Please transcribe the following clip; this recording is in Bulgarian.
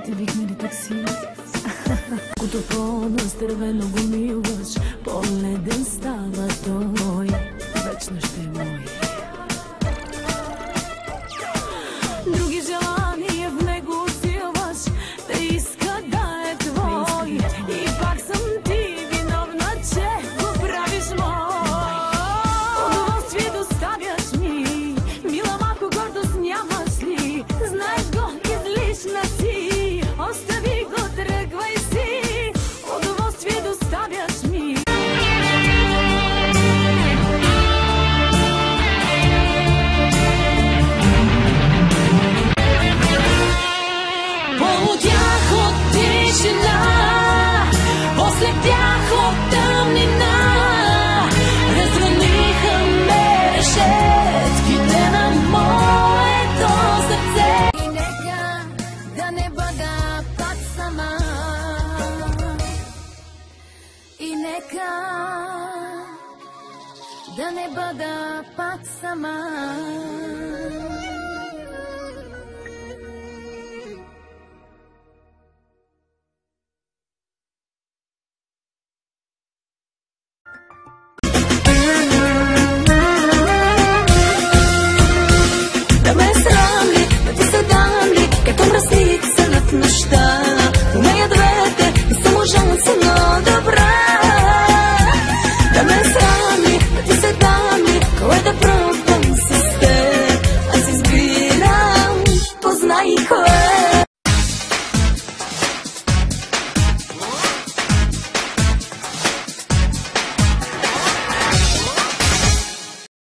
те викнали такси. Като по-настървено го милваш, по-леден става той, вечно ще е мой. Други желания в него усилваш, да иска да е твой. И пак съм ти виновна, че го правиш мой. Удоволствие доставяш ми, мила, малко гордост нямаш ли? Знаеш го, излишна си, остави го, тръгвай си. Удоволствие доставяш ми. Полудях от тишина, ослепях от тъмнина, развъниха ме решетките на моето сърце. И нека да не бъда пак сама, и нека да не бъда пак сама. Да ме срам ли, да ти се дам ли, като мръсница над нощта.